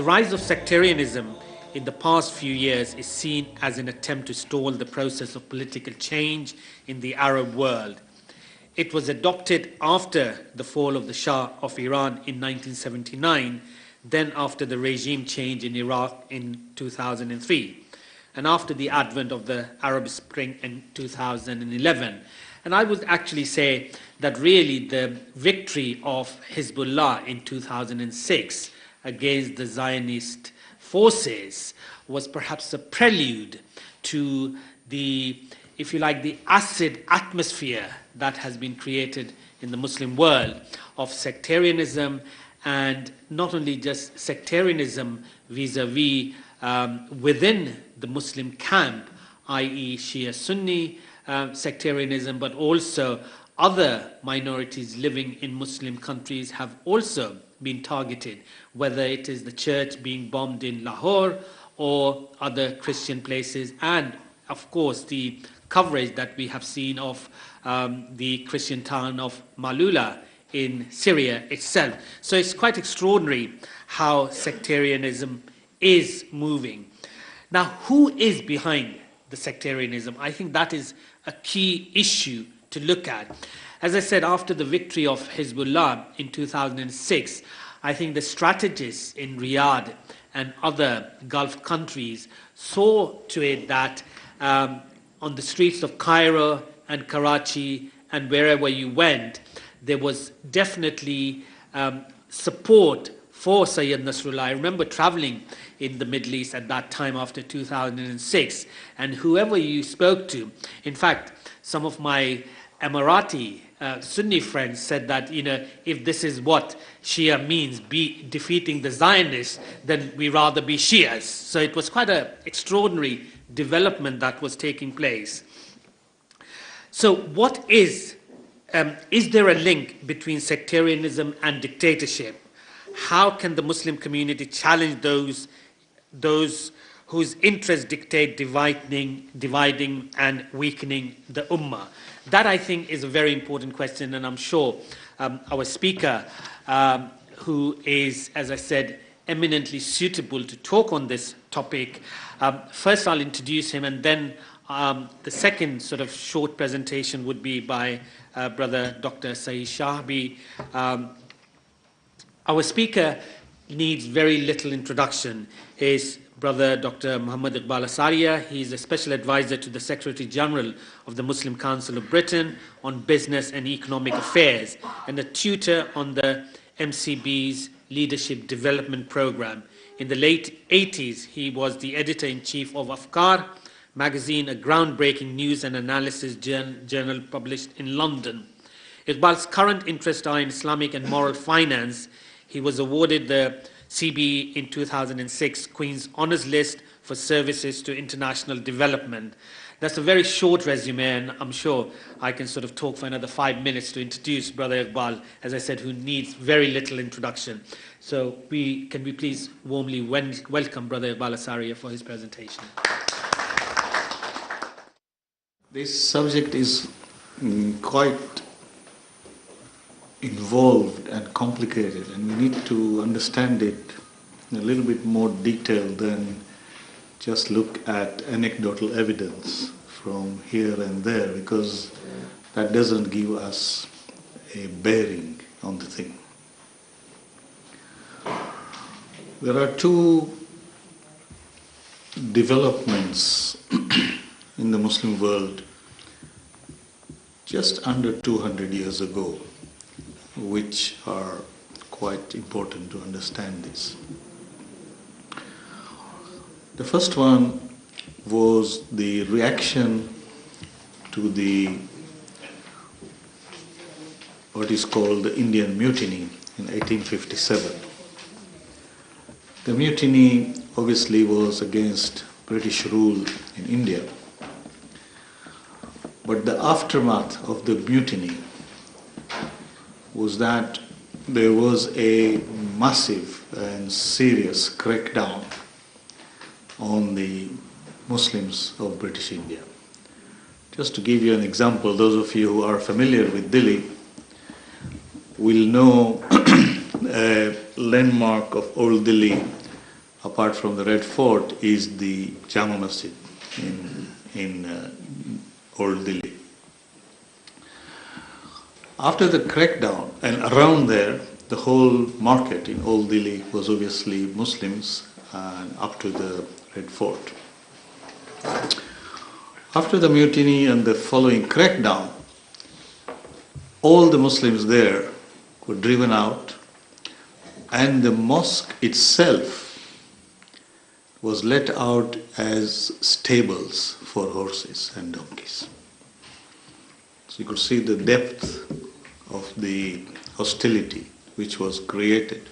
The rise of sectarianism in the past few years is seen as an attempt to stall the process of political change in the Arab world. It was adopted after the fall of the Shah of Iran in 1979, then after the regime change in Iraq in 2003, and after the advent of the Arab Spring in 2011. And I would actually say that really the victory of Hezbollah in 2006 against the Zionist forces was perhaps a prelude to the, if you like, the acid atmosphere that has been created in the Muslim world of sectarianism, and not only just sectarianism vis-a-vis within the Muslim camp, i.e. Shia-Sunni sectarianism, but also other minorities living in Muslim countries have also been targeted, whether it is the church being bombed in Lahore or other Christian places, and of course the coverage that we have seen of the Christian town of Malula in Syria itself. So it's quite extraordinary how sectarianism is moving. Now, who is behind the sectarianism? I think that is a key issue to look at. As I said, after the victory of Hezbollah in 2006, I think the strategists in Riyadh and other Gulf countries saw to it that on the streets of Cairo and Karachi and wherever you went, there was definitely support for Sayyid Nasrullah. I remember traveling in the Middle East at that time after 2006, and whoever you spoke to, in fact, some of my Emirati Sunni friends said that, if this is what Shia means, be defeating the Zionists, then we rather be Shias. So it was quite an extraordinary development that was taking place. So what is there a link between sectarianism and dictatorship? How can the Muslim community challenge those whose interests dictate dividing and weakening the ummah? That, I think, is a very important question, and I'm sure our speaker, who is, as I said, eminently suitable to talk on this topic. First, I'll introduce him, and then the second sort of short presentation would be by Brother Dr. Saeed Shahebi. Our speaker needs very little introduction. His Brother Dr. Mohammed Iqbal Asaria. He is a special advisor to the Secretary General of the Muslim Council of Britain on business and economic affairs, and a tutor on the MCB's Leadership Development Program. In the late 80s, he was the editor-in-chief of Afkar magazine, a groundbreaking news and analysis journal published in London. Iqbal's current interests are in Islamic and moral finance. He was awarded the CBE in 2006 Queen's Honours List for services to international development. That's a very short resume, and I'm sure I can sort of talk for another 5 minutes to introduce Brother Iqbal, as I said, who needs very little introduction. So can we please warmly welcome Brother Iqbal Asaria for his presentation. This subject is quite involved and complicated, and we need to understand it in a little bit more detail than just look at anecdotal evidence from here and there, because that doesn't give us a bearing on the thing. There are two developments in the Muslim world just under 200 years ago, which are quite important to understand this. The first one was the reaction to what is called the Indian Mutiny in 1857. The mutiny obviously was against British rule in India, but the aftermath of the mutiny was that there was a massive and serious crackdown on the Muslims of British India. Just to give you an example, those of you who are familiar with Delhi will know a landmark of Old Delhi apart from the Red Fort, is the Jama Masjid in Old Delhi. After the crackdown, and around there, the whole market in Old Delhi was obviously Muslims, and up to the Red Fort. After the mutiny and the following crackdown, all the Muslims there were driven out, and the mosque itself was let out as stables for horses and donkeys. So you could see the depth of the hostility which was created.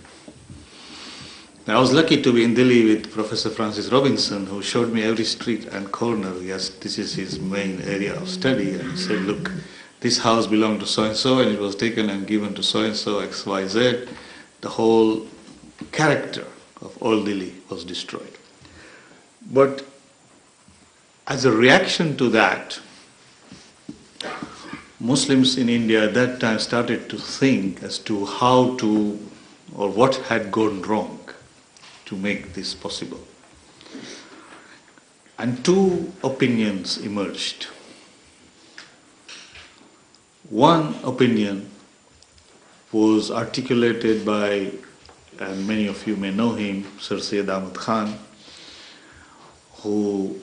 Now, I was lucky to be in Delhi with Professor Francis Robinson, who showed me every street and corner. Yes, this is his main area of study, and he said, look, this house belonged to so-and-so, and it was taken and given to so-and-so, XYZ. The whole character of Old Delhi was destroyed. But as a reaction to that, Muslims in India at that time started to think as to how to, or what had gone wrong to make this possible. And two opinions emerged. One opinion was articulated by, and many of you may know him, Sir Syed Ahmad Khan, who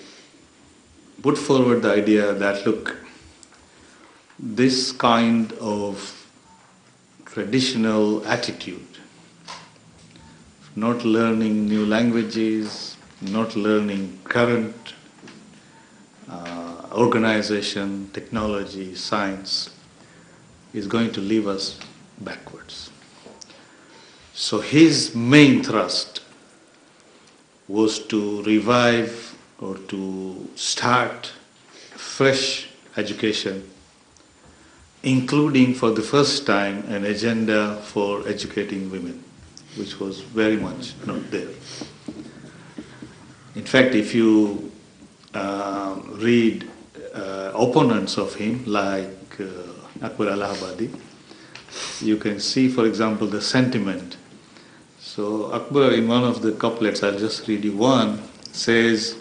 put forward the idea that, look, this kind of traditional attitude, not learning new languages, not learning current organization, technology, science, is going to leave us backwards. So his main thrust was to revive or to start fresh education, including for the first time an agenda for educating women, which was very much not there. In fact, if you read opponents of him, like Akbar Allahabadi, you can see, for example, the sentiment. So Akbar, in one of the couplets, I'll just read you one, says,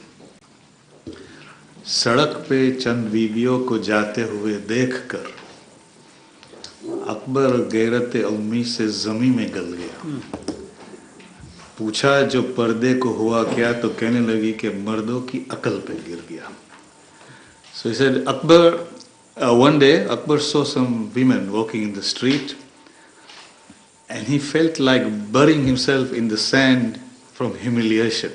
सड़क पे चंद बीवियों को जाते हुए देखकर अकबर गैरत उम्मी से ज़मीं में गल गया. पूछा जो पर्दे को हुआ क्या, तो कहने लगी कि मर्दों की अकल पे गिर गया. So he said, Akbar, one day Akbar saw some women walking in the street, and he felt like burying himself in the sand from humiliation.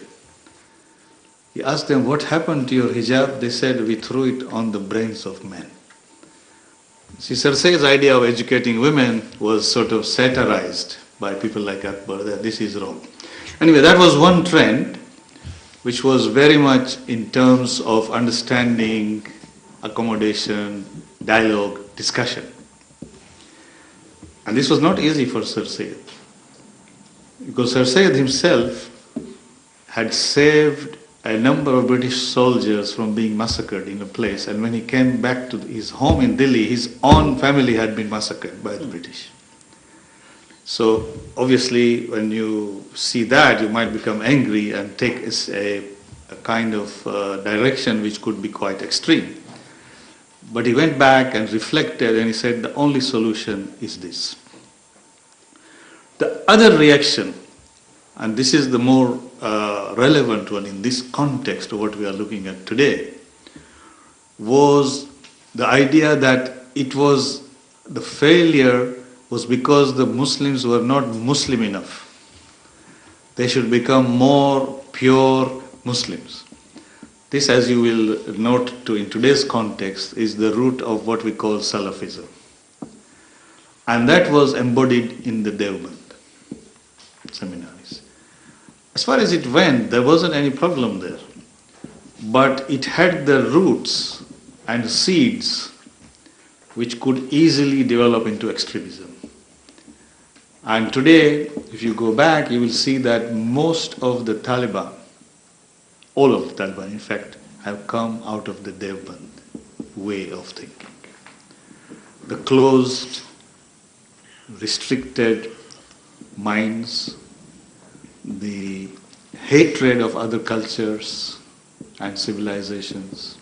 He asked them, what happened to your hijab? They said, we threw it on the brains of men. See, Sir Syed's idea of educating women was sort of satirized by people like Akbar, that this is wrong. Anyway, that was one trend which was very much in terms of understanding, accommodation, dialogue, discussion. And this was not easy for Sir Syed, because Sir Syed himself had saved a number of British soldiers from being massacred in a place, and when he came back to his home in Delhi, his own family had been massacred by the British. So obviously when you see that, you might become angry and take a kind of direction which could be quite extreme. But he went back and reflected, and he said the only solution is this. The other reaction, and this is the more relevant one in this context of what we are looking at today, was the idea that it was the failure was because the Muslims were not Muslim enough. They should become more pure Muslims. This, as you will note in today's context, is the root of what we call Salafism. And that was embodied in the Deoband seminaries. As far as it went, there wasn't any problem there. But it had the roots and seeds which could easily develop into extremism. And today, if you go back, you will see that most of the Taliban, all of the Taliban in fact, have come out of the Deoband way of thinking. The closed, restricted minds, the hatred of other cultures and civilizations.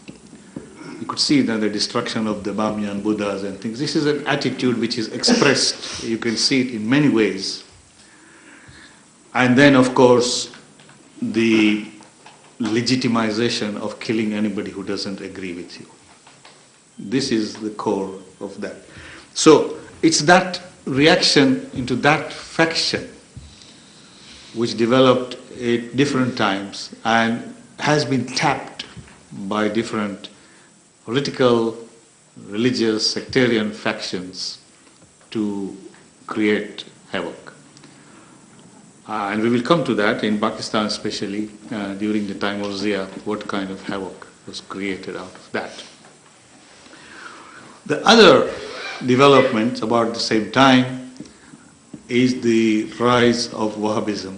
You could see that the destruction of the Bamyan Buddhas and things. This is an attitude which is expressed. You can see it in many ways. And then, of course, the legitimization of killing anybody who doesn't agree with you. This is the core of that. So it's that reaction into that faction which developed at different times and has been tapped by different political, religious, sectarian factions to create havoc. And we will come to that in Pakistan, especially during the time of Zia, what kind of havoc was created out of that. The other development about the same time is the rise of Wahhabism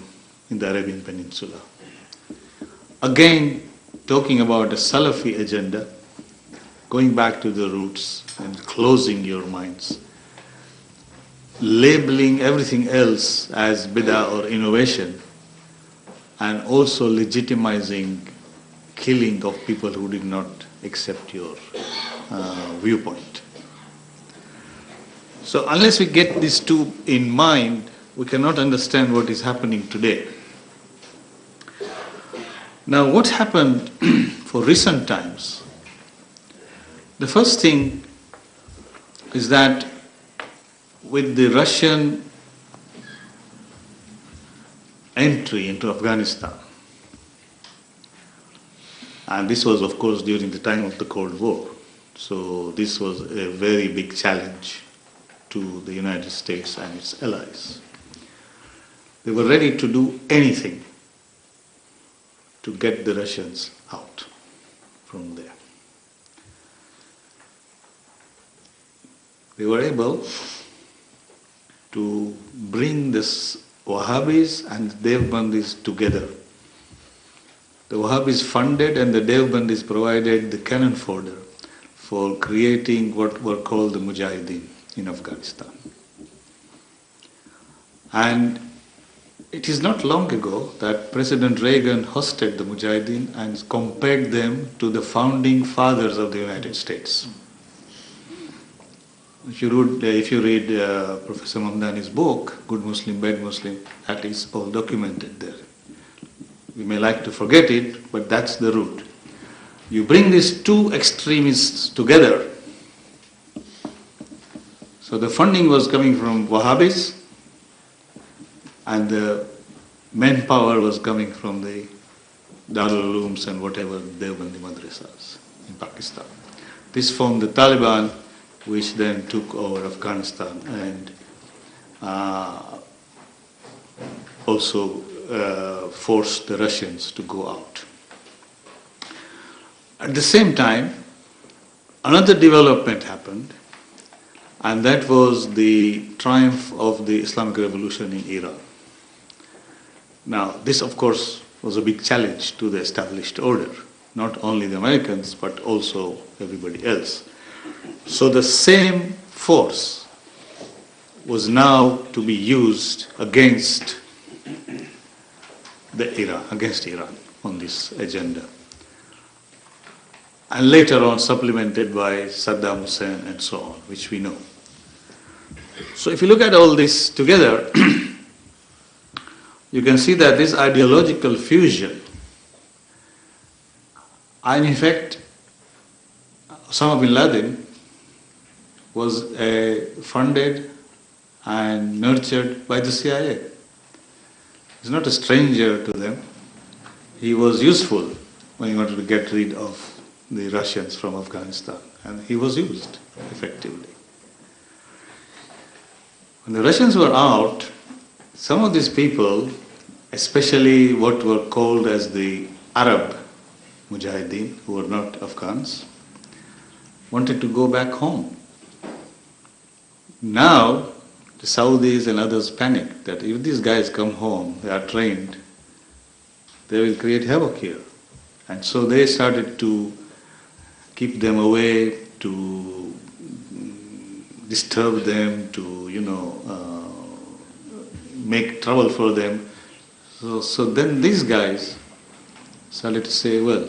in the Arabian Peninsula. Again, talking about a Salafi agenda, going back to the roots and closing your minds, labeling everything else as bid'ah or innovation, and also legitimizing killing of people who did not accept your viewpoint. So unless we get these two in mind, we cannot understand what is happening today. Now, what happened for recent times? The first thing is that with the Russian entry into Afghanistan, and this was, of course, during the time of the Cold War, so this was a very big challenge to the United States and its allies. They were ready to do anything to get the Russians out from there. They were able to bring this Wahhabis and Devbandis together. The Wahhabis funded and the Devbandis provided the cannon fodder for creating what were called the Mujahideen in Afghanistan. And it is not long ago that President Reagan hosted the Mujahideen and compared them to the founding fathers of the United States. If you read Professor Mamdani's book, Good Muslim, Bad Muslim, that is all documented there. We may like to forget it, but that's the root. You bring these two extremists together. So the funding was coming from Wahhabis, and the manpower was coming from the Darul Ulooms and whatever Devbandi madrasas in Pakistan. This formed the Taliban, which then took over Afghanistan and also forced the Russians to go out. At the same time, another development happened, and that was the triumph of the Islamic Revolution in Iran. Now, this of course was a big challenge to the established order, not only the Americans but also everybody else. So the same force was now to be used against Iran on this agenda. And later on supplemented by Saddam Hussein and so on, which we know. So if you look at all this together, you can see that this ideological fusion, and in fact, Osama bin Laden was funded and nurtured by the CIA. He's not a stranger to them. He was useful when he wanted to get rid of the Russians from Afghanistan, and he was used effectively. When the Russians were out, some of these people, especially what were called as the Arab Mujahideen, who were not Afghans, wanted to go back home. Now, the Saudis and others panicked that if these guys come home, they are trained, they will create havoc here. And so they started to keep them away, to disturb them, to, make trouble for them. So then these guys started to say, well,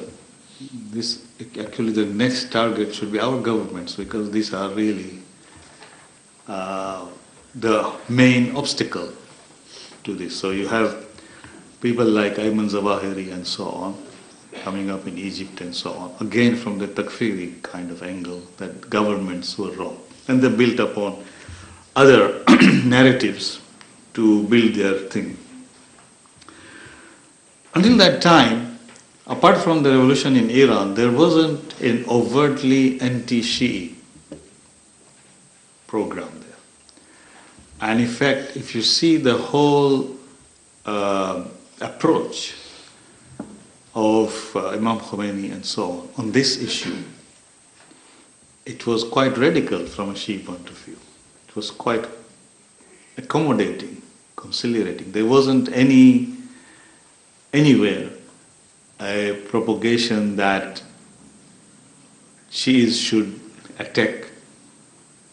this actually the next target should be our governments, because these are really the main obstacle to this. So you have people like Ayman Zawahiri and so on coming up in Egypt and so on, again from the Takfiri kind of angle that governments were wrong. And they built upon other narratives to build their thing. Until that time, apart from the revolution in Iran, there wasn't an overtly anti-Shi'i program there. And in fact, if you see the whole approach of Imam Khomeini and so on this issue, it was quite radical from a Shi'i point of view. It was quite accommodating, conciliating. There wasn't anywhere a propagation that Shi'is should attack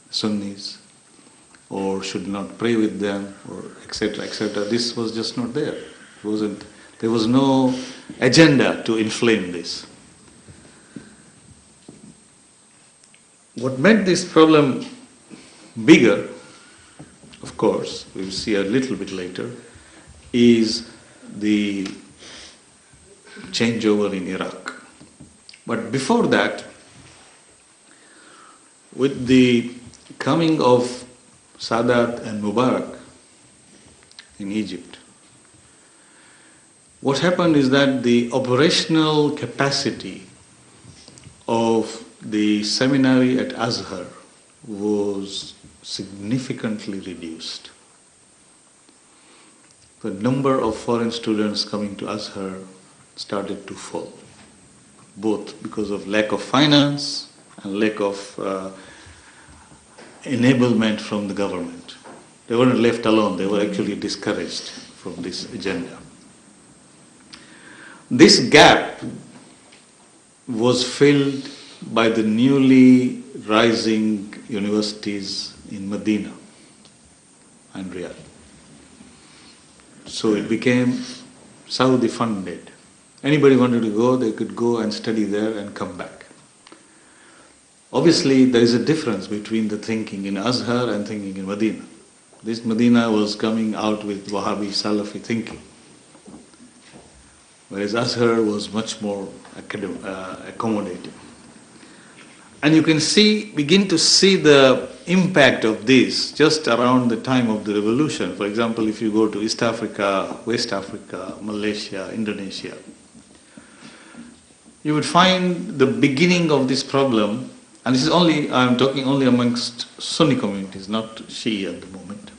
Sunnis or should not pray with them, or etc., etc. This was just not there. There was no agenda to inflame this. What made this problem bigger, of course, we'll see a little bit later, is the changeover in Iraq. But before that, with the coming of Sadat and Mubarak in Egypt, what happened is that the operational capacity of the seminary at Azhar was significantly reduced. The number of foreign students coming to Azhar started to fall, both because of lack of finance and lack of enablement from the government. They weren't left alone, they were actually discouraged from this agenda. This gap was filled by the newly rising universities in Medina and Riyadh. So it became Saudi funded. Anybody wanted to go, they could go and study there and come back. Obviously, there is a difference between the thinking in Azhar and thinking in Medina. This Medina was coming out with Wahhabi Salafi thinking, whereas Azhar was much more accommodating. And you can begin to see the impact of this just around the time of the revolution. For example, if you go to East Africa, West Africa, Malaysia, Indonesia, you would find the beginning of this problem, and this is I'm talking only amongst Sunni communities, not Shia at the moment,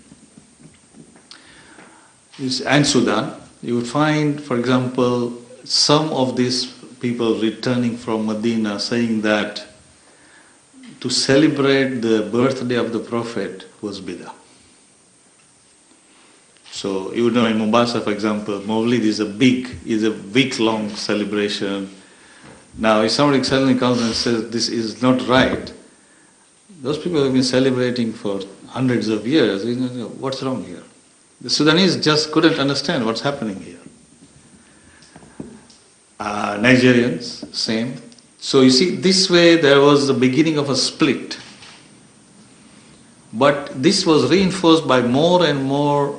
and Sudan. You would find, for example, some of these people returning from Medina saying that to celebrate the birthday of the Prophet was bid'ah. So you would know in Mombasa, for example, Mawlid is a week-long celebration. Now, if somebody suddenly comes and says this is not right, those people have been celebrating for hundreds of years. You know, what's wrong here? The Sudanese just couldn't understand what's happening here. Nigerians, same. So you see, this way there was the beginning of a split. But this was reinforced by more and more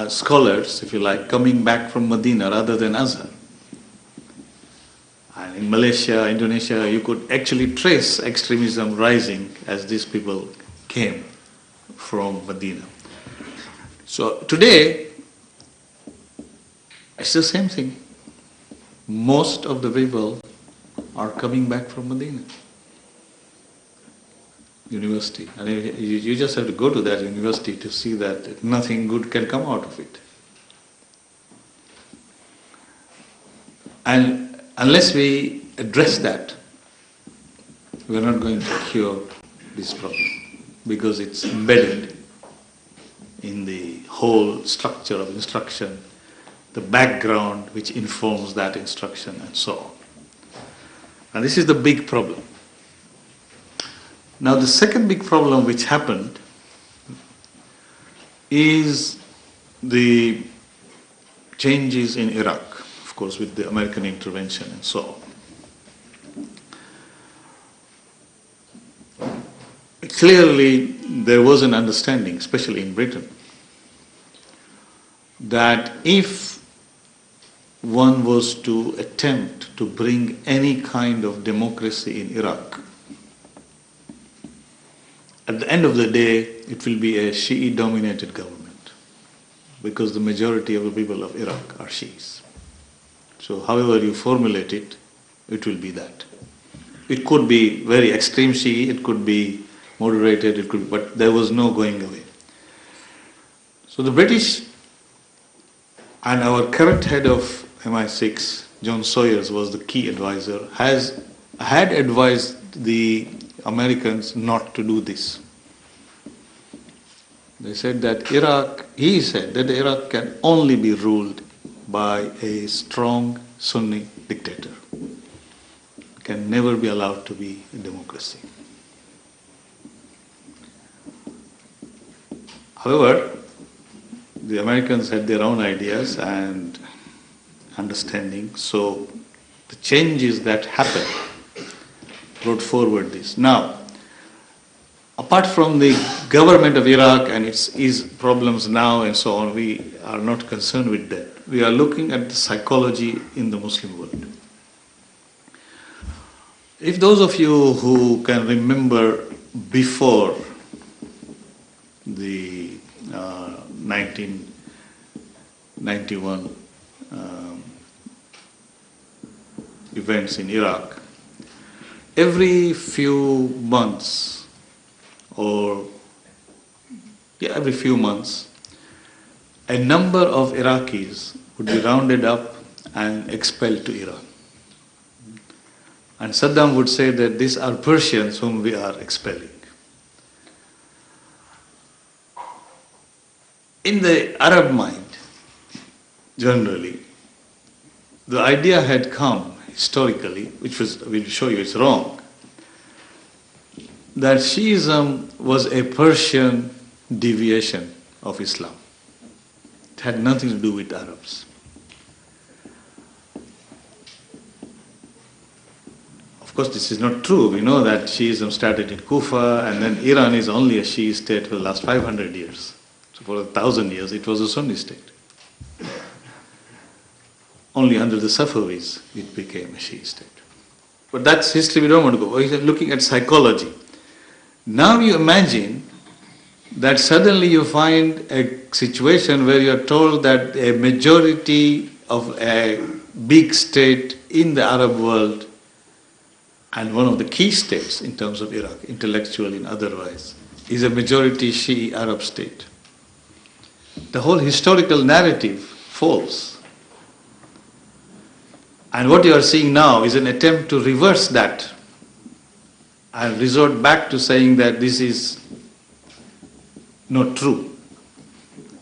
scholars, if you like, coming back from Medina rather than Azhar. And in Malaysia, Indonesia, you could actually trace extremism rising as these people came from Medina. So today, it's the same thing. Most of the people are coming back from Medina University. And you just have to go to that university to see that nothing good can come out of it. And unless we address that, we're not going to cure this problem, because it's embedded in the whole structure of instruction, the background which informs that instruction, and so on. And this is the big problem. Now the second big problem which happened is the changes in Iraq, of course, with the American intervention and so on. Clearly, there was an understanding, especially in Britain, that if one was to attempt to bring any kind of democracy in Iraq, at the end of the day, it will be a Shi'i-dominated government, because the majority of the people of Iraq are Shi'is. So however you formulate it, it will be that. It could be very extreme Shi'i, it could be moderated, it could, but there was no going away. So the British and our current head of MI6, John Sawyers, was the key advisor, had advised the Americans not to do this. They said that he said that Iraq can only be ruled by a strong Sunni dictator. It can never be allowed to be a democracy. However, the Americans had their own ideas and understanding, so the changes that happened brought forward this. Now, apart from the government of Iraq and its problems now and so on, we are not concerned with that. We are looking at the psychology in the Muslim world. If those of you who can remember before the 1991 events in Iraq, every few months, a number of Iraqis would be rounded up and expelled to Iran. And Saddam would say that these are Persians whom we are expelling. In the Arab mind, generally, the idea had come historically, which we'll show you it's wrong, that Shiism was a Persian deviation of Islam. It had nothing to do with Arabs. Of course, this is not true. We know that Shiism started in Kufa, and then Iran is only a Shi'i state for the last 500 years. So for 1,000 years, it was a Sunni state. Only under the Safavis, it became a Shi'i state. But that's history, we don't want to go. We're looking at psychology. Now you imagine that suddenly you find a situation where you are told that a majority of a big state in the Arab world, and one of the key states in terms of Iraq, intellectually and otherwise, is a majority Shi'i Arab state. The whole historical narrative falls. And what you are seeing now is an attempt to reverse that and resort back to saying that this is not true.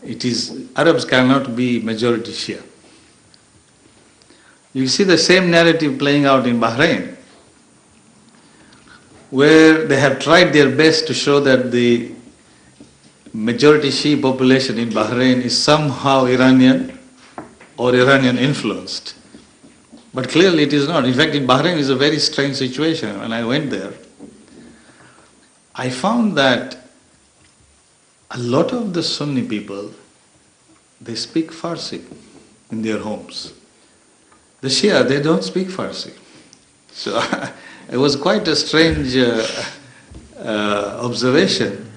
It is, Arabs cannot be majority Shia. You see the same narrative playing out in Bahrain, where they have tried their best to show that the majority Shi'i population in Bahrain is somehow Iranian or Iranian influenced. But clearly it is not. In fact, in Bahrain is a very strange situation. When I went there, I found that a lot of the Sunni people, they speak Farsi in their homes. The Shia, they don't speak Farsi. So it was quite a strange observation.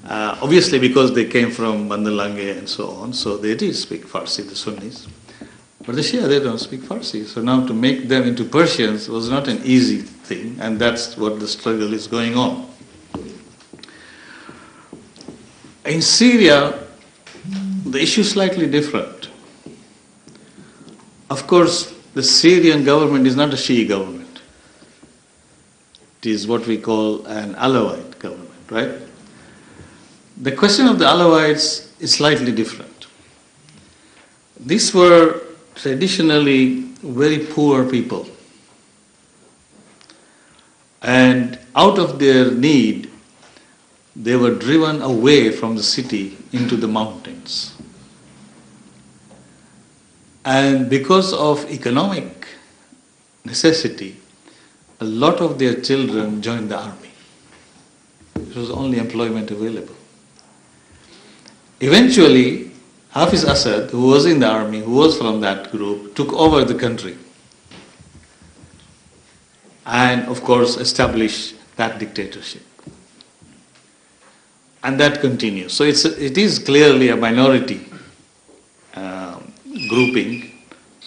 Obviously because they came from Bandalange and so on, so they did speak Farsi, the Sunnis. But the Shia, they don't speak Farsi. So now to make them into Persians was not an easy thing, and that's what the struggle is going on. In Syria, the issue is slightly different. Of course, the Syrian government is not a Shi'i government. It is what we call an Alawite government, right? The question of the Alawites is slightly different. These were traditionally very poor people. And out of their need, they were driven away from the city into the mountains. And because of economic necessity, a lot of their children joined the army. It was only employment available. Eventually, Hafiz Asad, who was in the army, who was from that group, took over the country and, of course, established that dictatorship. And that continues. So it is clearly a minority grouping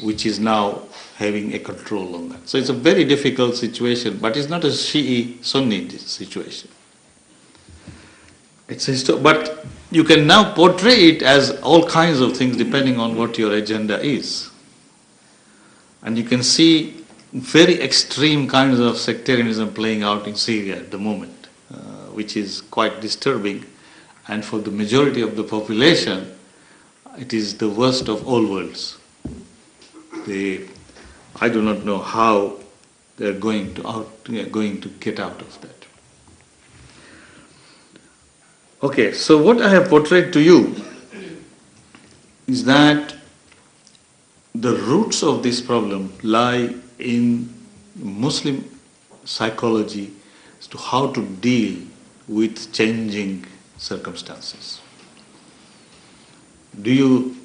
which is now having a control on that. So it's a very difficult situation, but it's not a Shi'i-Sunni situation. But you can now portray it as all kinds of things depending on what your agenda is. And you can see very extreme kinds of sectarianism playing out in Syria at the moment, which is quite disturbing. And for the majority of the population, it is the worst of all worlds. I do not know how they are going to get out of that. Okay, so what I have portrayed to you is that the roots of this problem lie in Muslim psychology as to how to deal with changing circumstances. Do you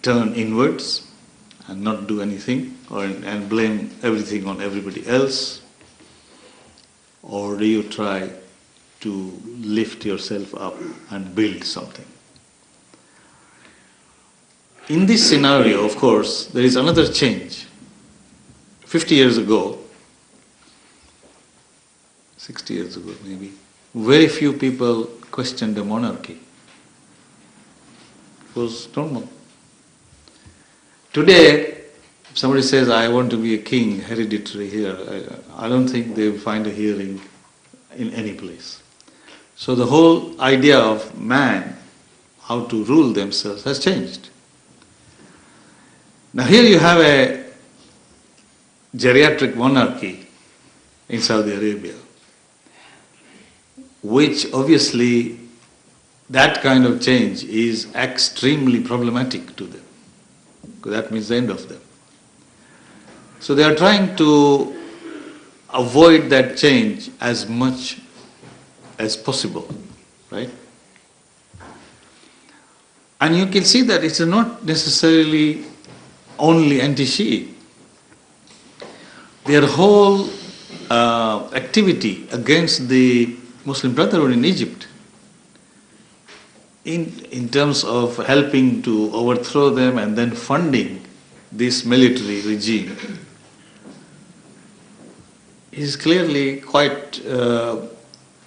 turn inwards and not do anything and blame everything on everybody else? Or do you try to lift yourself up and build something? In this scenario, of course, there is another change. 50 years ago, 60 years ago maybe, very few people questioned the monarchy. It was normal. Today, if somebody says, I want to be a king, hereditary here, I don't think they will find a hearing in any place. So the whole idea of man, how to rule themselves, has changed. Now here you have a geriatric monarchy in Saudi Arabia, which obviously that kind of change is extremely problematic to them, because that means the end of them. So they are trying to avoid that change as much as possible, right? And you can see that it's not necessarily only anti-Shi'i. Their whole activity against the Muslim Brotherhood in Egypt, in terms of helping to overthrow them and then funding this military regime, is clearly quite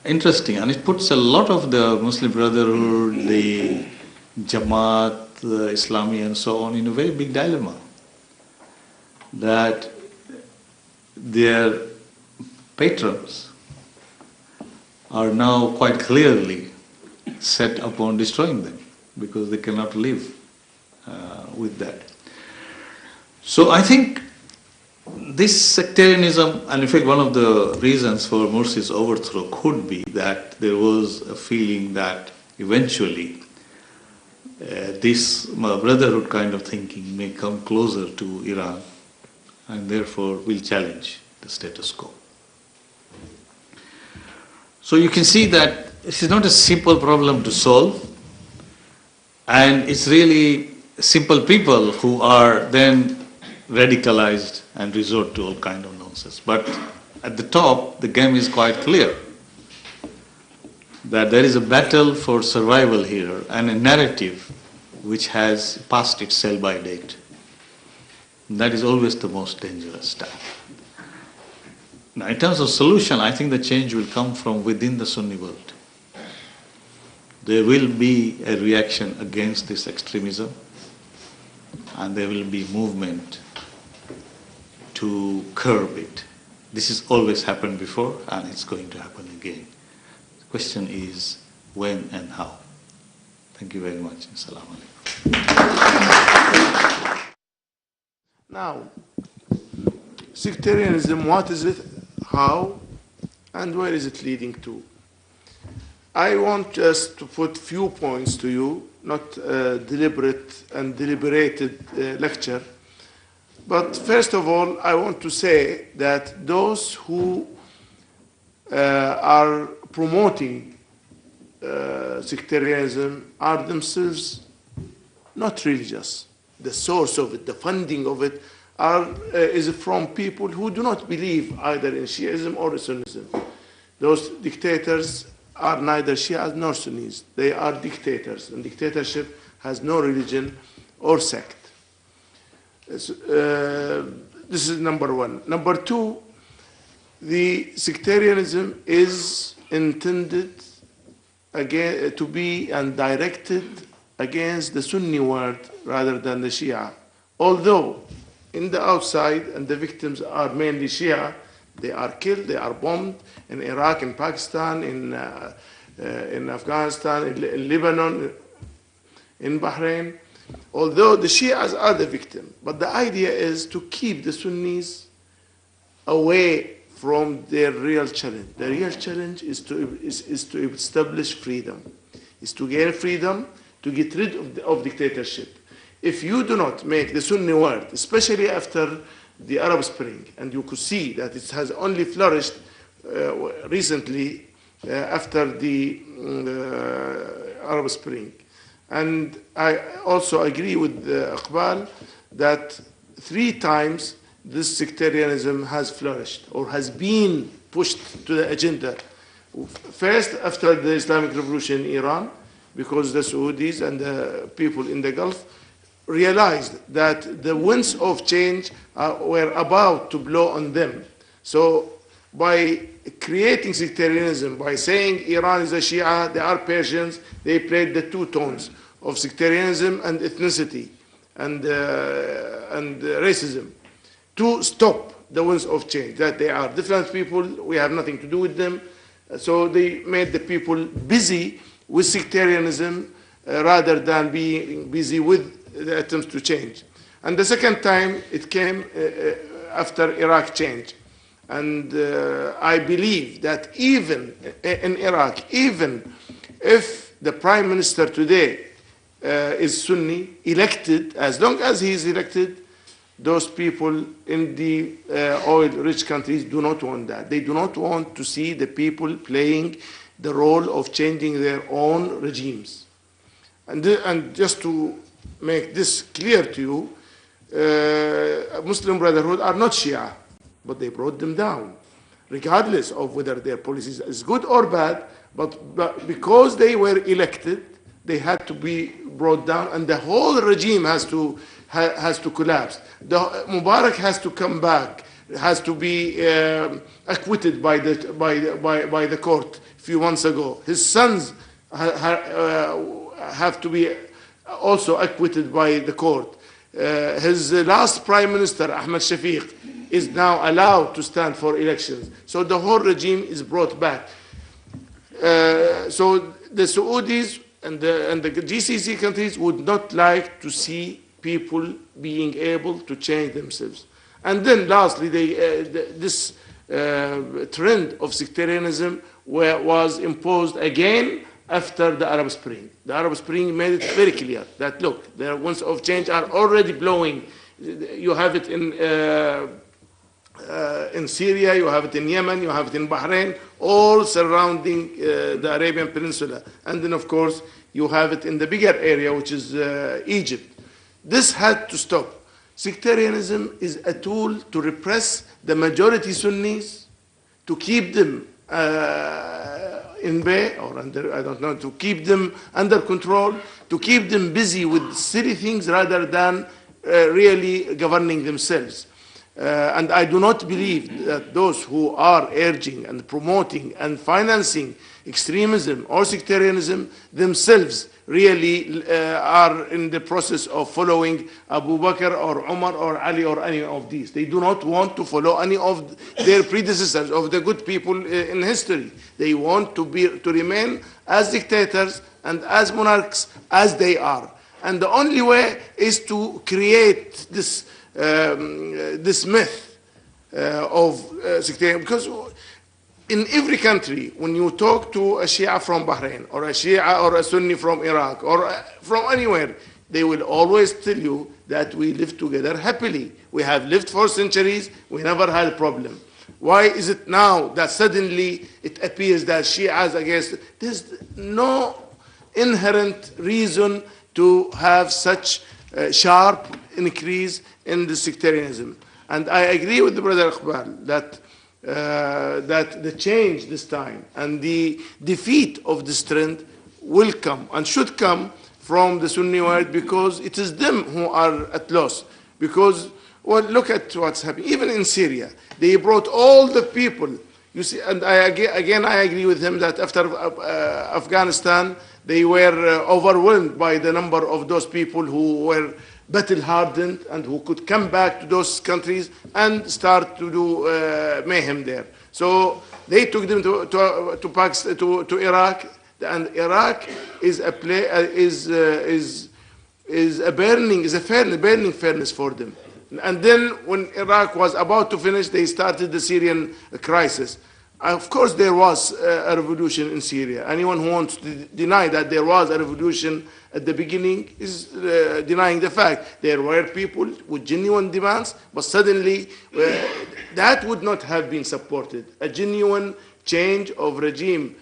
interesting, and it puts a lot of the Muslim Brotherhood, the Jamaat, the Islami and so on in a very big dilemma, that their patrons are now quite clearly set upon destroying them because they cannot live with that. So I think this sectarianism, and in fact one of the reasons for Morsi's overthrow could be that there was a feeling that eventually this brotherhood kind of thinking may come closer to Iran and therefore will challenge the status quo. So you can see that this is not a simple problem to solve, and it's really simple people who are then radicalized and resort to all kind of nonsense. But at the top, the game is quite clear that there is a battle for survival here and a narrative which has passed its sell-by date. And that is always the most dangerous stuff. Now, in terms of solution, I think the change will come from within the Sunni world. There will be a reaction against this extremism, and there will be movement to curb it. This has always happened before, and it's going to happen again. The question is when and how. Thank you very much. Assalamu alaikum. Now, sectarianism, what is it, how, and where is it leading to? I want just to put few points to you, not deliberate and deliberated lecture. But first of all, I want to say that those who are promoting sectarianism are themselves not religious. The source of it, the funding of it, is from people who do not believe either in Shiism or Sunnism. Those dictators are neither Shias nor Sunnis. They are dictators, and dictatorship has no religion or sect. This is number one. Number two, the sectarianism is intended again to be and directed against the Sunni world rather than the Shia. Although in the outside, and the victims are mainly Shia, they are killed, they are bombed in Iraq, in Pakistan, in Afghanistan, in Lebanon, in Bahrain. Although the Shias are the victim, but the idea is to keep the Sunnis away from their real challenge. The real challenge is to establish freedom, is to gain freedom, to get rid of dictatorship. If you do not make the Sunni world, especially after the Arab Spring, and you could see that it has only flourished recently after the Arab Spring. And I also agree with Iqbal that 3 times this sectarianism has flourished or has been pushed to the agenda. First, after the Islamic Revolution in Iran, because the Saudis and the people in the Gulf realized that the winds of change were about to blow on them. So by creating sectarianism, by saying Iran is a Shia, they are Persians, they played the 2 tones of sectarianism and ethnicity and racism to stop the winds of change, that they are different people, we have nothing to do with them. So they made the people busy with sectarianism rather than being busy with the attempts to change. And the second time it came after Iraq change. And I believe that even in Iraq, even if the prime minister today is Sunni, elected, as long as he is elected, those people in the oil-rich countries do not want that. They do not want to see the people playing the role of changing their own regimes. And just to make this clear to you, Muslim Brotherhood are not Shia, but they brought them down, regardless of whether their policies is good or bad, but because they were elected, they had to be brought down, and the whole regime has to collapse. Mubarak has to come back, has to be acquitted by the court a few months ago. His sons have to be also acquitted by the court. His last prime minister, Ahmed Shafiq, is now allowed to stand for elections. So the whole regime is brought back. So the Saudis and the GCC countries would not like to see people being able to change themselves. And then lastly, this trend of sectarianism was imposed again after the Arab Spring. The Arab Spring made it very clear that, look, the winds of change are already blowing. You have it in Syria, you have it in Yemen, you have it in Bahrain, all surrounding the Arabian Peninsula. And then, of course, you have it in the bigger area, which is Egypt. This had to stop. Sectarianism is a tool to repress the majority Sunnis, to keep them in bay, or under, I don't know, to keep them under control, to keep them busy with silly things rather than really governing themselves. And I do not believe that those who are urging and promoting and financing extremism or sectarianism themselves really are in the process of following Abu Bakr or Umar or Ali or any of these. They do not want to follow any of their predecessors, of the good people in history. They want to remain as dictators and as monarchs as they are. And the only way is to create this myth of sectarianism, because in every country, when you talk to a Shia from Bahrain, or a Shia or a Sunni from Iraq, or from anywhere, they will always tell you that we live together happily. We have lived for centuries, we never had a problem. Why is it now that suddenly it appears that Shias against? There's no inherent reason to have such sharp increase in the sectarianism. And I agree with the brother Iqbal that that the change this time and the defeat of this trend will come and should come from the Sunni world, because it is them who are at loss. Because, well, look at what's happening. Even in Syria, they brought all the people. You see, and I agree with him that after Afghanistan, they were overwhelmed by the number of those people who were battle hardened and who could come back to those countries and start to do mayhem there. So they took them to Pakistan, to Iraq, and Iraq is a burning furnace for them. And then when Iraq was about to finish, they started the Syrian crisis. Of course, there was a revolution in Syria. Anyone who wants to deny that there was a revolution at the beginning is denying the fact. There were people with genuine demands, but suddenly that would not have been supported. A genuine change of regime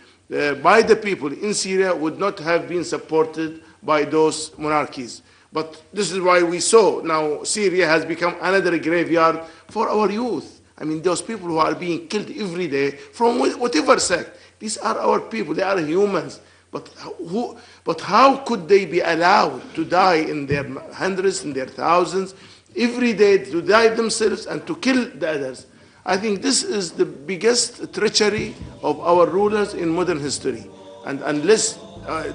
by the people in Syria would not have been supported by those monarchies. But this is why we saw now Syria has become another graveyard for our youth. I mean, those people who are being killed every day from whatever sect, these are our people, they are humans. But how could they be allowed to die in their hundreds, in their thousands, every day, to die themselves and to kill the others? I think this is the biggest treachery of our rulers in modern history. And unless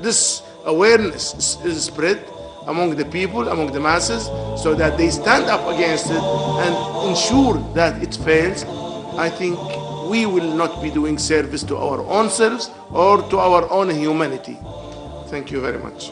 this awareness is spread among the people, among the masses, so that they stand up against it and ensure that it fails, I think we will not be doing service to our own selves or to our own humanity. Thank you very much.